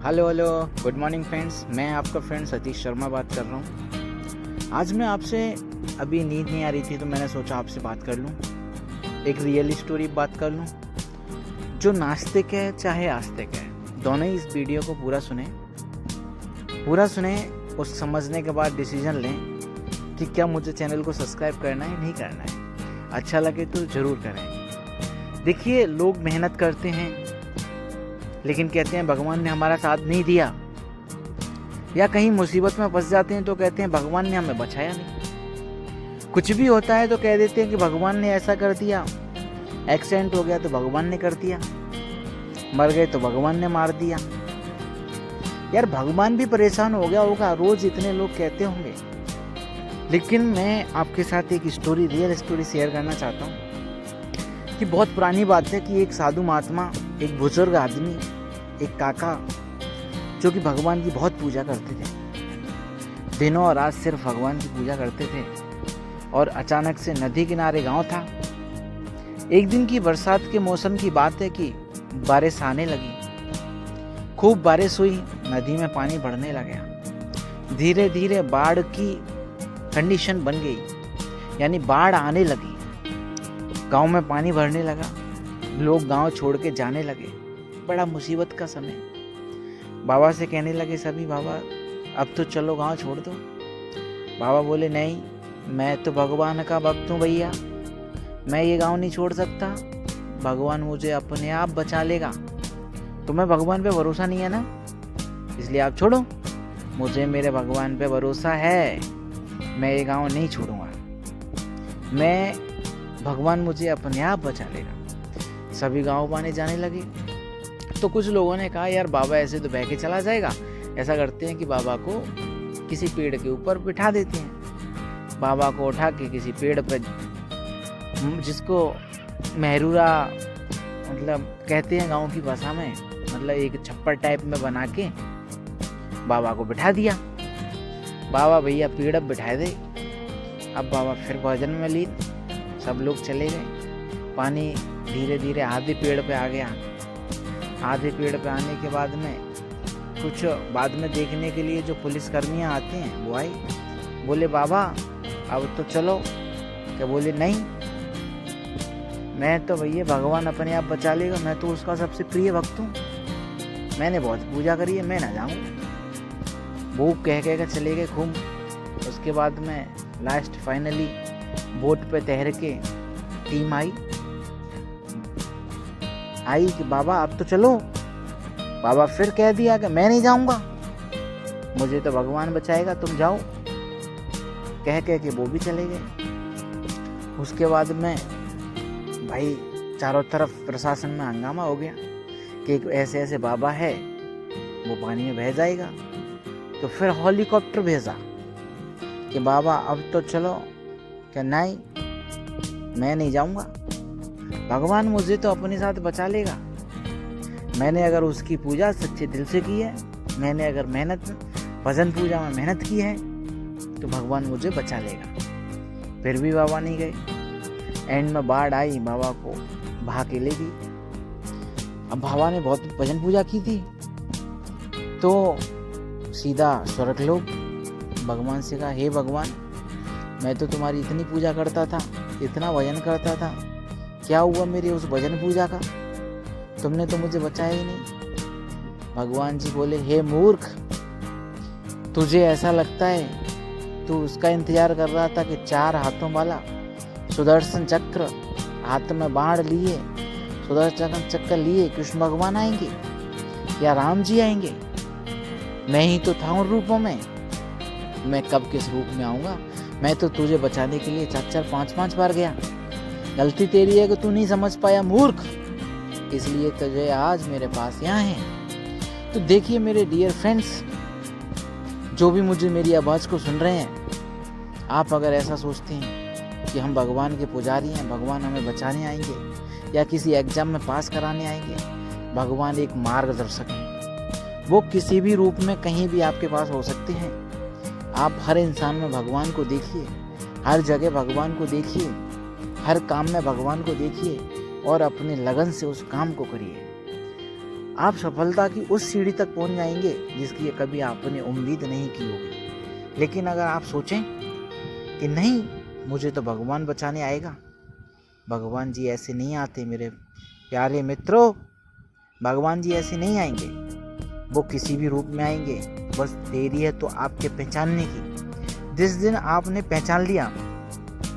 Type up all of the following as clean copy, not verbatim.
Hello good morning friends. मैं आपका friend Satish Sharma बात कर रहा हूँ। आज मैं आपसे अभी नींद नहीं आ रही थी तो मैंने सोचा आपसे बात कर लूँ, एक रियल स्टोरी बात कर लूँ। जो नास्तिक है चाहे आस्तिक है, दोनों ही इस वीडियो को पूरा सुने और समझने के बाद डिसीजन लें कि क्या मुझे चैनल को सब्सक्राइब करना है नहीं करना है। अच्छा लगे तो ज़रूर करें। देखिए, लोग मेहनत करते हैं लेकिन कहते हैं भगवान ने हमारा साथ नहीं दिया, या कहीं मुसीबत में फंस जाते हैं तो कहते हैं भगवान ने हमें बचाया नहीं। कुछ भी होता है तो कह देते हैं कि भगवान ने ऐसा कर दिया, एक्सीडेंट हो गया तो भगवान ने कर दिया, मर गए तो भगवान ने मार दिया। यार, भगवान भी परेशान हो गया होगा, रोज इतने लोग कहते होंगे। लेकिन मैं आपके साथ एक स्टोरी, रियल स्टोरी शेयर करना चाहता हूँ कि बहुत पुरानी बात है कि एक साधु महात्मा, एक बुजुर्ग आदमी, एक काका जो कि भगवान की बहुत पूजा करते थे, दिनों और रात सिर्फ भगवान की पूजा करते थे। और अचानक से नदी किनारे गांव था। एक दिन की बरसात के मौसम की बात है कि बारिश आने लगी। खूब बारिश हुई, नदी में पानी बढ़ने लगा। धीरे धीरे बाढ़ की कंडीशन बन गई, यानी बाढ़ आने लगी। गांव में पानी भरने लगा, लोग गांव छोड़ के जाने लगे। बड़ा मुसीबत का समय। बाबा से कहने लगे सभी, बाबा अब तो चलो गांव छोड़ दो। बाबा बोले नहीं, मैं तो भगवान का भक्त हूँ भैया, मैं ये गांव नहीं छोड़ सकता। भगवान मुझे अपने आप बचा लेगा। तुम्हें भगवान पे भरोसा नहीं है ना, इसलिए आप छोड़ो। मुझे मेरे भगवान पे भरोसा है, मैं ये गांव नहीं छोड़ूंगा। भगवान मुझे अपने आप बचा लेगा। सभी गांव पाने जाने लगे। तो कुछ लोगों ने कहा, यार बाबा ऐसे तो बह के चला जाएगा। ऐसा करते हैं कि बाबा को किसी पेड़ के ऊपर बिठा देते हैं। बाबा को उठा के किसी पेड़ पर, जिसको महरूरा मतलब कहते हैं गांव की भाषा में, मतलब एक छप्पर टाइप में बना के बाबा को बिठा दिया। बाबा भैया पेड़ अब बिठाए दे। अब बाबा फिर भजन में लीन, सब लोग चले गए। पानी धीरे धीरे आधे पेड़ पे आ गया। आधे पेड़ पे आने के बाद में कुछ बाद में देखने के लिए जो पुलिसकर्मियाँ आते हैं वो आई। बोले बाबा अब तो चलो। क्या बोले नहीं, मैं तो भैया भगवान अपने आप बचा लेगा, मैं तो उसका सबसे प्रिय भक्त हूँ, मैंने बहुत पूजा करी है, मैं ना जाऊँ। वो कह के चले गए खूब। उसके बाद में लास्ट फाइनली बोट पे तैर के टीम आई कि बाबा अब तो चलो। बाबा फिर कह दिया कि मैं नहीं जाऊंगा, मुझे तो भगवान बचाएगा, तुम जाओ। कह के वो भी चले गए। उसके बाद में भाई चारों तरफ प्रशासन में हंगामा हो गया कि एक ऐसे ऐसे बाबा है, वो पानी में बह जाएगा। तो फिर हेलीकॉप्टर भेजा कि बाबा अब तो चलो। क्या नहीं, मैं नहीं जाऊंगा, भगवान मुझे तो अपने साथ बचा लेगा। मैंने अगर उसकी पूजा सच्चे दिल से की है, मैंने अगर भजन पूजा में मेहनत की है, तो भगवान मुझे बचा लेगा। फिर भी बाबा नहीं गए। एंड में बाढ़ आई, बाबा को बहा के ले गई। अब बाबा ने बहुत भजन पूजा की थी तो सीधा स्वर्गलोक। भगवान से कहा, हे भगवान, मैं तो तुम्हारी इतनी पूजा करता था, इतना भजन करता था, क्या हुआ मेरी उस भजन पूजा का? तुमने तो मुझे बचाया ही नहीं। भगवान जी बोले, हे मूर्ख, तुझे ऐसा लगता है तू उसका इंतजार कर रहा था कि 4 हाथों वाला सुदर्शन चक्र हाथ में बाण लिए, सुदर्शन चक्र लिए कृष्ण भगवान आएंगे या राम जी आएंगे? मैं ही तो था उन रूपों में, मैं कब किस रूप में आऊंगा? मैं तो तुझे बचाने के लिए 4-4, 5-5 बार गया। गलती तेरी है कि तू नहीं समझ पाया मूर्ख, इसलिए तुझे आज मेरे पास यहाँ है। तो देखिए मेरे डियर फ्रेंड्स, जो भी मुझे मेरी आवाज़ को सुन रहे हैं, आप अगर ऐसा सोचते हैं कि हम भगवान के पुजारी हैं, भगवान हमें बचाने आएंगे या किसी एग्जाम में पास कराने आएंगे, भगवान एक मार्गदर्शक है। वो किसी भी रूप में कहीं भी आपके पास हो सकते हैं। आप हर इंसान में भगवान को देखिए, हर जगह भगवान को देखिए, हर काम में भगवान को देखिए और अपने लगन से उस काम को करिए। आप सफलता की उस सीढ़ी तक पहुंच जाएंगे जिसकी कभी आपने उम्मीद नहीं की होगी। लेकिन अगर आप सोचें कि नहीं, मुझे तो भगवान बचाने आएगा, भगवान जी ऐसे नहीं आते मेरे प्यारे मित्रों। भगवान जी ऐसे नहीं आएंगे, वो किसी भी रूप में आएंगे। बस देरी है तो आपके पहचानने की। जिस दिन आपने पहचान लिया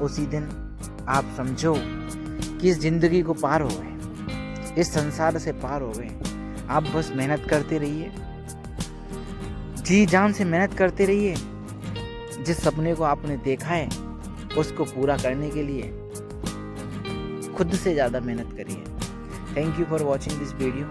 उसी दिन आप समझो कि इस जिंदगी को पार हो गए, इस संसार से पार हो गए। आप बस मेहनत करते रहिए, जी जान से मेहनत करते रहिए। जिस सपने को आपने देखा है उसको पूरा करने के लिए खुद से ज़्यादा मेहनत करिए। Thank you for watching this video.